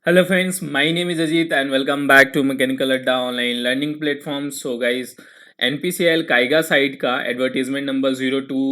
Hello friends, my name is Ajit and welcome back to Mechanical Adda online learning platform. So guys, NPCL Kaiga site का advertisement number 02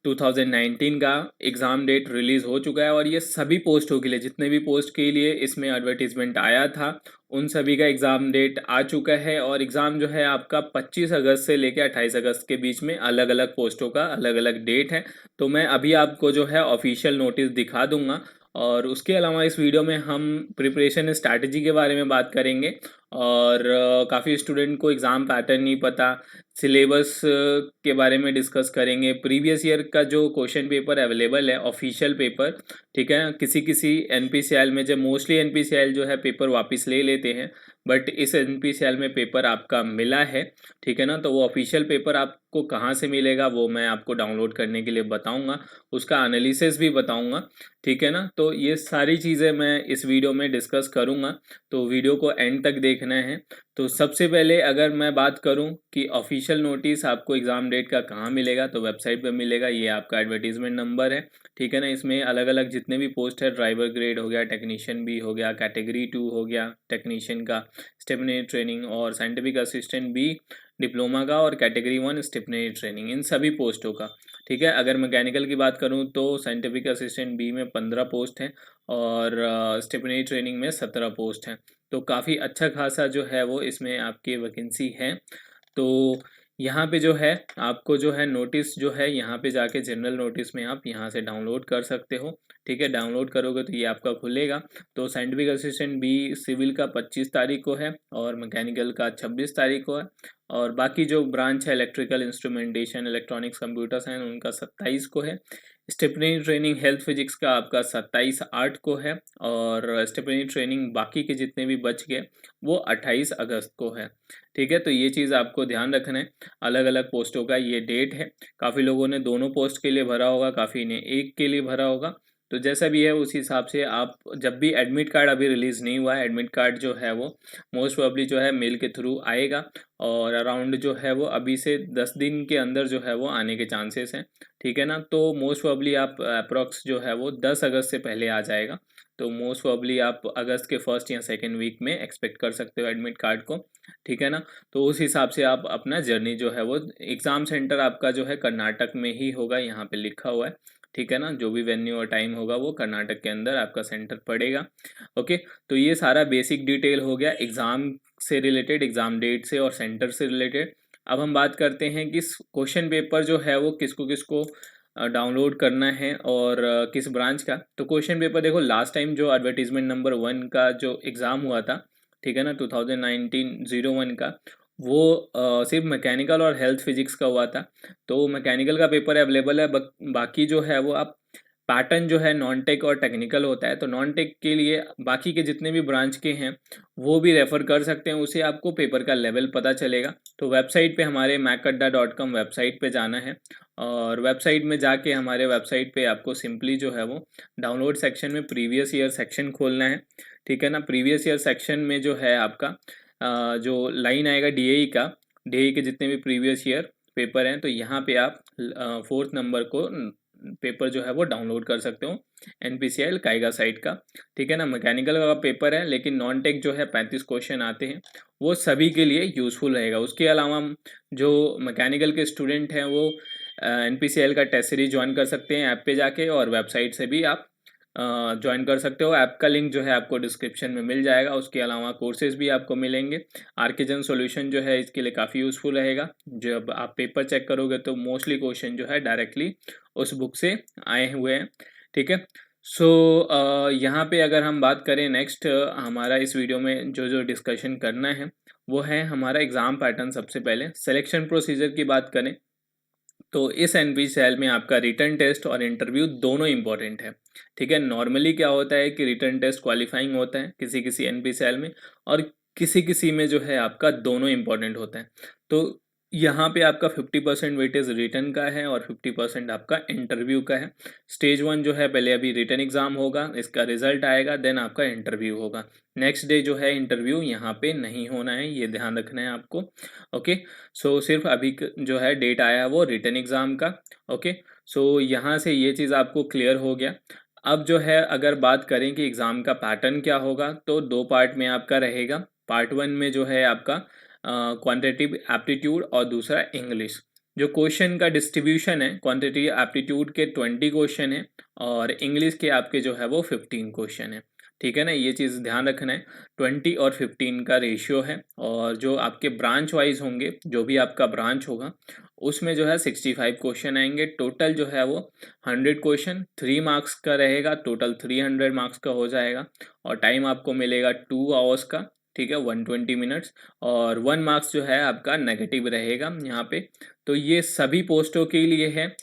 2019 का exam date release हो चुका है और ये सभी पोस्टों के लिए जितने भी पोस्ट के लिए इसमें एडवर्टीजमेंट आया था उन सभी का एग्ज़ाम डेट आ चुका है और एग्ज़ाम जो है आपका 25 अगस्त से लेकर 28 अगस्त के बीच में अलग अलग पोस्टों का अलग अलग डेट है। तो मैं अभी आपको जो है ऑफिशियल नोटिस दिखा दूंगा और उसके अलावा इस वीडियो में हम प्रिपरेशन स्ट्रैटेजी के बारे में बात करेंगे और काफ़ी स्टूडेंट को एग्ज़ाम पैटर्न नहीं पता, सिलेबस के बारे में डिस्कस करेंगे, प्रीवियस ईयर का जो क्वेश्चन पेपर अवेलेबल है ऑफिशियल पेपर, ठीक है। किसी किसी एनपीसीएल में जब मोस्टली एनपीसीएल जो है पेपर वापस ले लेते हैं, बट इस एनपीसीएल में पेपर आपका मिला है, ठीक है ना। तो वो ऑफिशियल पेपर आपको कहाँ से मिलेगा वो मैं आपको डाउनलोड करने के लिए बताऊंगा, उसका एनालिसिस भी बताऊंगा, ठीक है ना। तो ये सारी चीज़ें मैं इस वीडियो में डिस्कस करूँगा, तो वीडियो को एंड तक देखना है। तो सबसे पहले अगर मैं बात करूँ कि ऑफिशियल नोटिस आपको एग्ज़ाम डेट का कहाँ मिलेगा, तो वेबसाइट पे मिलेगा। ये आपका एडवर्टीजमेंट नंबर है, ठीक है ना। इसमें अलग अलग जितने भी पोस्ट है, ड्राइवर ग्रेड हो गया, टेक्नीशियन बी हो गया, कैटेगरी 2 हो गया टेक्नीशियन का, स्टेपनरी ट्रेनिंग और साइंटिफिक असिस्टेंट बी डिप्लोमा का और कैटेगरी 1 स्टेपनरी ट्रेनिंग, इन सभी पोस्टों का, ठीक है। अगर मैकेनिकल की बात करूं तो साइंटिफिक असिस्टेंट बी में 15 पोस्ट हैं और स्टेपनरी ट्रेनिंग में 17 पोस्ट हैं। तो काफ़ी अच्छा खासा जो है वो इसमें आपकी वैकेंसी है। तो यहाँ पे जो है आपको जो है नोटिस जो है यहाँ पे जाके जनरल नोटिस में आप यहाँ से डाउनलोड कर सकते हो, ठीक है। डाउनलोड करोगे तो ये आपका खुलेगा। तो साइंटिफिक असिस्टेंट बी सिविल का 25 तारीख को है और मैकेनिकल का 26 तारीख को है और बाकी जो ब्रांच है electrical instrumentation electronics computer science उनका 27 को है। स्टेपनरी ट्रेनिंग हेल्थ फिजिक्स का आपका 27/8 को है और स्टेपनरी ट्रेनिंग बाकी के जितने भी बच गए वो 28 अगस्त को है, ठीक है। तो ये चीज़ आपको ध्यान रखना है, अलग अलग पोस्टों का ये डेट है। काफ़ी लोगों ने दोनों पोस्ट के लिए भरा होगा, काफ़ी ने एक के लिए भरा होगा। तो जैसा भी है उस हिसाब से आप जब भी एडमिट कार्ड अभी रिलीज़ नहीं हुआ है, एडमिट कार्ड जो है वो मोस्ट प्रोबेबली जो है मेल के थ्रू आएगा और अराउंड जो है वो अभी से 10 दिन के अंदर जो है वो आने के चांसेस हैं, ठीक है ना। तो मोस्ट प्रोबेबली आप अप्रॉक्स जो है वो 10 अगस्त से पहले आ जाएगा। तो मोस्ट प्रोबेबली आप अगस्त के फर्स्ट या सेकेंड वीक में एक्सपेक्ट कर सकते हो एडमिट कार्ड को, ठीक है ना। तो उस हिसाब से आप अपना जर्नी जो है वो एग्ज़ाम सेंटर आपका जो है कर्नाटक में ही होगा, यहाँ पे लिखा हुआ है, ठीक है ना। जो भी वेन्यू और टाइम होगा वो कर्नाटक के अंदर आपका सेंटर पड़ेगा। ओके, तो ये सारा बेसिक डिटेल हो गया एग्ज़ाम से रिलेटेड, एग्ज़ाम डेट से और सेंटर से रिलेटेड। अब हम बात करते हैं कि क्वेश्चन पेपर जो है वो किसको किसको डाउनलोड करना है और किस ब्रांच का। तो क्वेश्चन पेपर देखो, लास्ट टाइम जो एडवर्टीजमेंट नंबर 1 का जो एग्ज़ाम हुआ था, ठीक है ना, 2019-01 का, वो सिर्फ मैकेनिकल और हेल्थ फिजिक्स का हुआ था। तो मैकेनिकल का पेपर अवेलेबल है, बाकी जो है वो आप पैटर्न जो है नॉन टेक और टेक्निकल होता है। तो नॉन टेक के लिए बाकी के जितने भी ब्रांच के हैं वो भी रेफ़र कर सकते हैं, उससे आपको पेपर का लेवल पता चलेगा। तो वेबसाइट पे हमारे macadda.com वेबसाइट पे जाना है और वेबसाइट में जाके हमारे वेबसाइट पे आपको सिंपली जो है वो डाउनलोड सेक्शन में प्रीवियस ईयर सेक्शन खोलना है, ठीक है ना। प्रीवियस ईयर सेक्शन में जो है आपका जो लाइन आएगा डीएई का, डीएई के जितने भी प्रीवियस ईयर पेपर हैं, तो यहाँ पे आप 4th नंबर को पेपर जो है वो डाउनलोड कर सकते हो एनपीसीएल काइगा साइट का, ठीक है ना। मैकेनिकल का पेपर है लेकिन नॉन टेक जो है 35 क्वेश्चन आते हैं, वो सभी के लिए यूज़फुल रहेगा। उसके अलावा जो मैकेनिकल के स्टूडेंट हैं वो एनपीसीएल का टेस्ट सीरीज ज्वाइन कर सकते हैं ऐप पे जाके, और वेबसाइट से भी आप ज्वाइन कर सकते हो। ऐप का लिंक जो है आपको डिस्क्रिप्शन में मिल जाएगा। उसके अलावा कोर्सेज भी आपको मिलेंगे। आर्किजन सॉल्यूशन जो है इसके लिए काफ़ी यूज़फुल रहेगा। जब आप पेपर चेक करोगे तो मोस्टली क्वेश्चन जो है डायरेक्टली उस बुक से आए हुए हैं, ठीक है। सो यहाँ पे अगर हम बात करें नेक्स्ट, हमारा इस वीडियो में जो जो डिस्कशन करना है वो है हमारा एग्ज़ाम पैटर्न। सबसे पहले सिलेक्शन प्रोसीजर की बात करें तो इस एनपीसीएल में आपका रिटन टेस्ट और इंटरव्यू दोनों इंपॉर्टेंट है, ठीक है। नॉर्मली क्या होता है कि रिटन टेस्ट क्वालिफाइंग होता है किसी किसी एनपीसीएल में और किसी किसी में जो है आपका दोनों इंपॉर्टेंट होता है। तो यहाँ पे आपका 50% वेटेज रिटन का है और 50% आपका इंटरव्यू का है। स्टेज 1 जो है पहले अभी रिटन एग्ज़ाम होगा, इसका रिजल्ट आएगा, देन आपका इंटरव्यू होगा। नेक्स्ट डे जो है इंटरव्यू यहाँ पे नहीं होना है, ये ध्यान रखना है आपको। ओके, सो सिर्फ अभी जो है डेट आया है वो रिटन एग्ज़ाम का। ओके, सो यहाँ से ये चीज़ आपको क्लियर हो गया। अब जो है अगर बात करें कि एग्ज़ाम का पैटर्न क्या होगा, तो 2 पार्ट में आपका रहेगा। पार्ट 1 में जो है आपका क्वांटिटेटिव एप्टीट्यूड और दूसरा इंग्लिश। जो क्वेश्चन का डिस्ट्रीब्यूशन है, क्वांटिटेटिव एप्टीट्यूड के 20 क्वेश्चन है और इंग्लिश के आपके जो है वो 15 क्वेश्चन है। ठीक है ना, ये चीज़ ध्यान रखना है। 20 और 15 का रेशियो है और जो आपके ब्रांच वाइज होंगे, जो भी आपका ब्रांच होगा उसमें जो है 65 क्वेश्चन आएंगे। टोटल जो है वो 100 क्वेश्चन 3 मार्क्स का रहेगा, टोटल 300 मार्क्स का हो जाएगा और टाइम आपको मिलेगा 2 आवर्स का। ठीक है, 120 मिनट्स और 1 मार्क्स जो है आपका नेगेटिव रहेगा यहाँ पे। तो ये सभी पोस्टों के लिए है।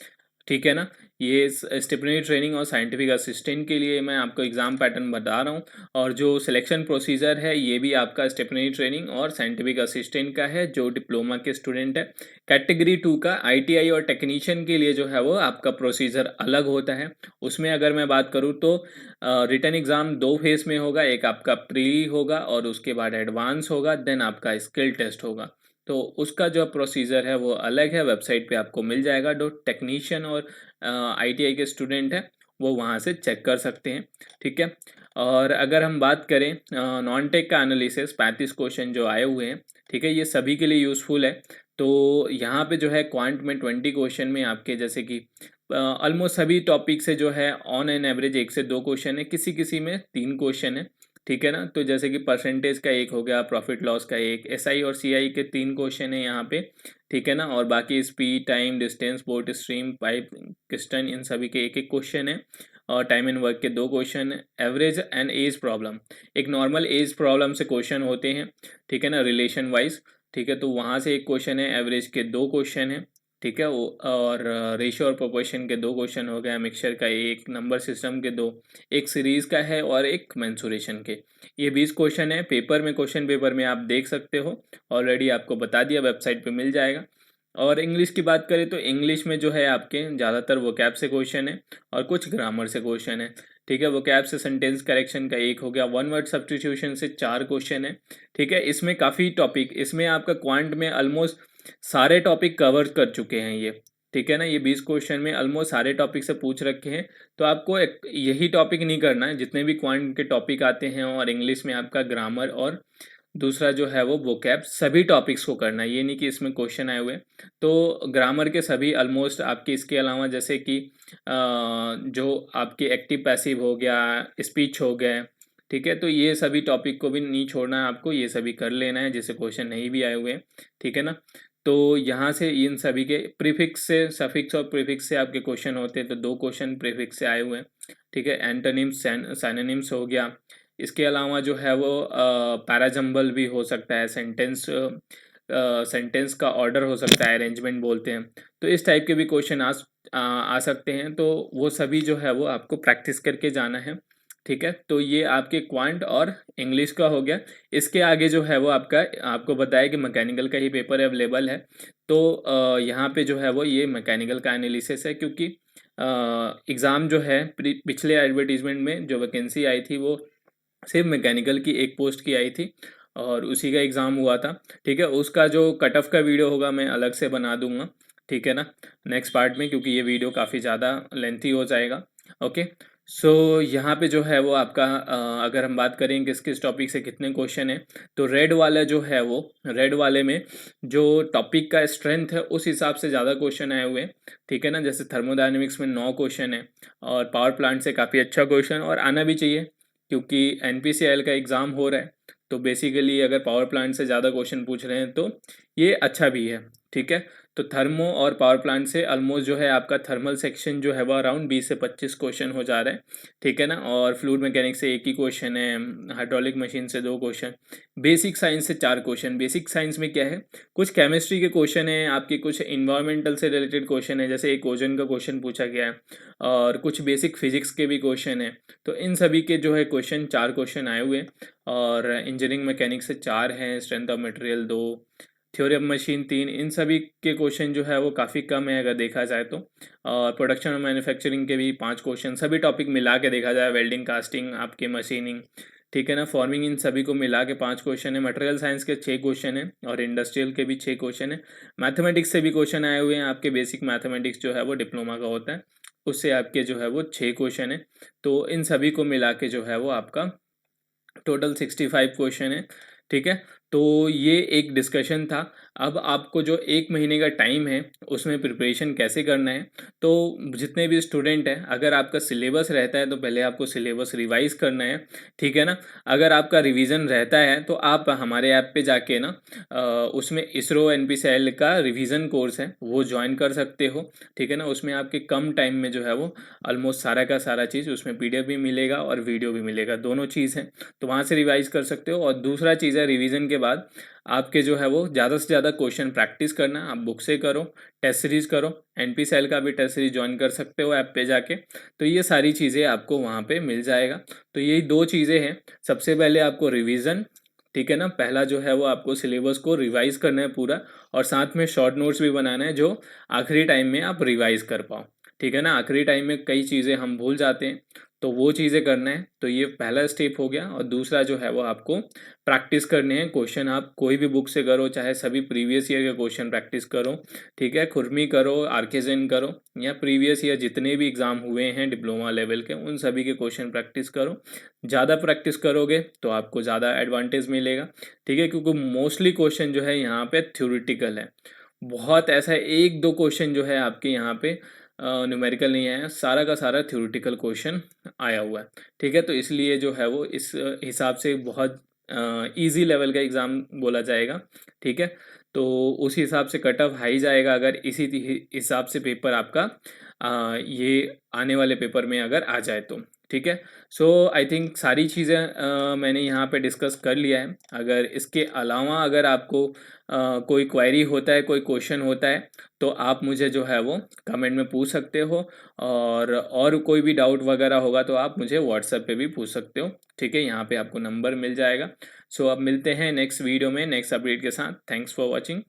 ठीक है ना, ये स्टिपेंडरी ट्रेनिंग और साइंटिफिक असिस्टेंट के लिए मैं आपको एग्ज़ाम पैटर्न बता रहा हूँ। और जो सिलेक्शन प्रोसीजर है ये भी आपका स्टिपेंडरी ट्रेनिंग और साइंटिफिक असिस्टेंट का है, जो डिप्लोमा के स्टूडेंट है। कैटेगरी 2 का आईटीआई और टेक्नीशियन के लिए जो है वो आपका प्रोसीजर अलग होता है। उसमें अगर मैं बात करूँ तो रिटन एग्ज़ाम 2 फेज़ में होगा, एक आपका प्री होगा और उसके बाद एडवांस होगा, देन आपका स्किल टेस्ट होगा। तो उसका जो प्रोसीजर है वो अलग है, वेबसाइट पे आपको मिल जाएगा। जो टेक्नीशियन और आईटीआई के स्टूडेंट हैं वो वहाँ से चेक कर सकते हैं। ठीक है, और अगर हम बात करें नॉन टेक का एनालिसिस 35 क्वेश्चन जो आए हुए हैं, ठीक है, ये सभी के लिए यूज़फुल है। तो यहाँ पे जो है क्वांट में 20 क्वेश्चन में आपके जैसे कि ऑलमोस्ट सभी टॉपिक से जो है ऑन एन एवरेज 1 से 2 क्वेश्चन है, किसी किसी में 3 क्वेश्चन है। ठीक है ना, तो जैसे कि परसेंटेज का एक हो गया, प्रॉफिट लॉस का एक, एसआई और सीआई के 3 क्वेश्चन है यहाँ पे। ठीक है ना, और बाकी speed, time, distance, boat stream, pipe, cistern, इन सभी के एक एक क्वेश्चन है। और टाइम एंड वर्क के 2 क्वेश्चन है। एवरेज एंड एज प्रॉब्लम, एक नॉर्मल एज प्रॉब्लम से क्वेश्चन होते हैं। ठीक है ना, रिलेशन वाइज। ठीक है, तो वहाँ से एक क्वेश्चन है, एवरेज के 2 क्वेश्चन है। ठीक है, वो और रेशियो और प्रोपोर्शन के 2 क्वेश्चन हो गया, मिक्सचर का एक, नंबर सिस्टम के 2, एक सीरीज का है और एक मेंसुरेशन के। ये 20 क्वेश्चन है। पेपर में, क्वेश्चन पेपर में आप देख सकते हो, ऑलरेडी आपको बता दिया, वेबसाइट पे मिल जाएगा। और इंग्लिश की बात करें तो इंग्लिश में जो है आपके ज़्यादातर वोकैब से क्वेश्चन है और कुछ ग्रामर से क्वेश्चन है। ठीक है, वोकैब से सेंटेंस करेक्शन का एक हो गया, वन वर्ड सब्स्टिट्यूशन से 4 क्वेश्चन है। ठीक है, इसमें काफ़ी टॉपिक, इसमें आपका क्वांट में ऑलमोस्ट सारे टॉपिक कवर कर चुके हैं ये। ठीक है ना, ये 20 क्वेश्चन में ऑलमोस्ट सारे टॉपिक से पूछ रखे हैं। तो आपको यही टॉपिक नहीं करना है, जितने भी क्वांट के टॉपिक आते हैं और इंग्लिश में आपका ग्रामर और दूसरा जो है वो वोकैब, सभी टॉपिक्स को करना है। ये नहीं कि इसमें क्वेश्चन आए हुए। तो ग्रामर के सभी ऑलमोस्ट आपके, इसके अलावा जैसे कि जो आपके एक्टिव पैसिव हो गया, स्पीच हो गए। ठीक है, तो ये सभी टॉपिक को भी नहीं छोड़ना है आपको, ये सभी कर लेना है जैसे क्वेश्चन नहीं भी आए हुए हैं। ठीक है ना, तो यहाँ से इन सभी के प्रीफिक्स से, सफिक्स और प्रीफिक्स से आपके क्वेश्चन होते हैं। तो 2 क्वेश्चन प्रीफिक्स से आए हुए हैं। ठीक है, एंटोनिम्स, सिनोनिम्स हो गया। इसके अलावा जो है वो पैराजम्बल भी हो सकता है, सेंटेंस का ऑर्डर हो सकता है, अरेंजमेंट बोलते हैं। तो इस टाइप के भी क्वेश्चन आ सकते हैं। तो वो सभी जो है वो आपको प्रैक्टिस करके जाना है। ठीक है, तो ये आपके क्वांट और इंग्लिश का हो गया। इसके आगे जो है वो आपका, आपको बताया कि मैकेनिकल का ही पेपर अवेलेबल है। तो यहाँ पे जो है वो ये मैकेनिकल का एनालिसिस है, क्योंकि एग्ज़ाम जो है पिछले एडवर्टीजमेंट में जो वैकेंसी आई थी वो सिर्फ मैकेनिकल की एक पोस्ट की आई थी और उसी का एग्ज़ाम हुआ था। ठीक है, उसका जो कट ऑफ का वीडियो होगा मैं अलग से बना दूंगा। ठीक है ना, नेक्स्ट पार्ट में, क्योंकि ये वीडियो काफ़ी ज़्यादा लेंथी हो जाएगा। ओके, सो यहाँ पे जो है वो आपका अगर हम बात करें किस किस टॉपिक से कितने क्वेश्चन है, तो रेड वाला जो है वो, रेड वाले में जो टॉपिक का स्ट्रेंथ है उस हिसाब से ज़्यादा क्वेश्चन आए हुए हैं। ठीक है ना, जैसे थर्मोडायनेमिक्स में 9 क्वेश्चन है और पावर प्लांट से काफ़ी अच्छा क्वेश्चन, और आना भी चाहिए क्योंकि एनपीसीआईएल का एग्ज़ाम हो रहा है। तो बेसिकली अगर पावर प्लांट से ज़्यादा क्वेश्चन पूछ रहे हैं तो ये अच्छा भी है। ठीक है, तो थर्मो और पावर प्लांट से ऑलमोस्ट जो है आपका थर्मल सेक्शन जो है वो अराउंड 20 से 25 क्वेश्चन हो जा रहा है। ठीक है ना, और फ्लूइड मैकेनिक्स से एक ही क्वेश्चन है, हाइड्रोलिक मशीन से 2 क्वेश्चन, बेसिक साइंस से 4 क्वेश्चन। बेसिक साइंस में क्या है, कुछ केमिस्ट्री के क्वेश्चन है आपके, कुछ इन्वायरमेंटल से रिलेटेड क्वेश्चन है, जैसे एक ओजोन का क्वेश्चन पूछा गया है, और कुछ बेसिक फिजिक्स के भी क्वेश्चन है। तो इन सभी के जो है क्वेश्चन, 4 क्वेश्चन आए हुए हैं। और इंजीनियरिंग मैकेनिक्स से 4 हैं, strength of material 2, theory of machine 3। इन सभी के क्वेश्चन जो है वो काफ़ी कम है अगर देखा जाए तो। और प्रोडक्शन और मैन्युफैक्चरिंग के भी 5 क्वेश्चन, सभी टॉपिक मिला के देखा जाए, वेल्डिंग, कास्टिंग, आपके मशीनिंग, ठीक है ना, फॉर्मिंग, इन सभी को मिला के 5 क्वेश्चन है। मटेरियल साइंस के 6 क्वेश्चन है और इंडस्ट्रियल के भी 6 क्वेश्चन है। मैथमेटिक्स से भी क्वेश्चन आए हुए हैं आपके, बेसिक मैथमेटिक्स जो है वो डिप्लोमा का होता है। उससे आपके जो है वो 6 क्वेश्चन है। तो इन सभी को मिला के जो है वो आपका टोटल 65 क्वेश्चन है, ठीक है। तो ये एक डिस्कशन था। अब आपको जो 1 महीने का टाइम है उसमें प्रिपरेशन कैसे करना है, तो जितने भी स्टूडेंट हैं, अगर आपका सिलेबस रहता है तो पहले आपको सिलेबस रिवाइज करना है, ठीक है ना। अगर आपका रिवीजन रहता है तो आप हमारे ऐप पे जाके ना उसमें इसरो एनपीसीआईएल का रिवीजन कोर्स है वो ज्वाइन कर सकते हो, ठीक है ना। उसमें आपके कम टाइम में जो है वो ऑलमोस्ट सारा का सारा चीज़ उसमें पीडीएफ भी मिलेगा और वीडियो भी मिलेगा, दोनों चीज़ हैं। तो वहाँ से रिवाइज कर सकते हो। और दूसरा चीज़ है, रिवीजन के बाद आपके जो है वो ज़्यादा से ज़्यादा क्वेश्चन प्रैक्टिस करना, आप बुक से करो, टेस्ट सीरीज करो, एनपीसीएल का भी टेस्ट सीरीज ज्वाइन कर सकते हो ऐप पे जाके। तो ये सारी चीज़ें आपको वहाँ पे मिल जाएगा। तो यही 2 चीज़ें हैं। सबसे पहले आपको रिवीजन, ठीक है ना, पहला जो है वो आपको सिलेबस को रिवाइज करना है पूरा, और साथ में शॉर्ट नोट्स भी बनाना है जो आखिरी टाइम में आप रिवाइज कर पाओ, ठीक है ना। आखिरी टाइम में कई चीज़ें हम भूल जाते हैं, तो वो चीज़ें करना है। तो ये पहला स्टेप हो गया। और दूसरा जो है वो आपको प्रैक्टिस करने हैं क्वेश्चन। आप कोई भी बुक से करो, चाहे सभी प्रीवियस ईयर के क्वेश्चन प्रैक्टिस करो, ठीक है। खुरमी करो, आरकेजन करो, या प्रीवियस ईयर जितने भी एग्ज़ाम हुए हैं डिप्लोमा लेवल के उन सभी के क्वेश्चन प्रैक्टिस करो। ज़्यादा प्रैक्टिस करोगे तो आपको ज़्यादा एडवांटेज मिलेगा, ठीक है। क्योंकि मोस्टली क्वेश्चन जो है यहाँ पे थ्योरेटिकल है। बहुत ऐसा है, 1-2 क्वेश्चन जो है आपके यहाँ पे न्यूमेरिकल नहीं आया, सारा का सारा थ्योरेटिकल क्वेश्चन आया हुआ है, ठीक है। तो इसलिए जो है वो इस हिसाब से बहुत इजी लेवल का एग्ज़ाम बोला जाएगा, ठीक है। तो उस हिसाब से कट ऑफ हाई जाएगा अगर इसी हिसाब से पेपर आपका ये आने वाले पेपर में अगर आ जाए तो, ठीक है। सो आई थिंक सारी चीज़ें मैंने यहाँ पे डिस्कस कर लिया है। अगर इसके अलावा अगर आपको कोई क्वेरी होता है, कोई क्वेश्चन होता है, तो आप मुझे जो है वो कमेंट में पूछ सकते हो। और कोई भी डाउट वगैरह होगा तो आप मुझे व्हाट्सएप पे भी पूछ सकते हो, ठीक है। यहाँ पे आपको नंबर मिल जाएगा। सो अब मिलते हैं नेक्स्ट वीडियो में नेक्स्ट अपडेट के साथ। Thanks for watching.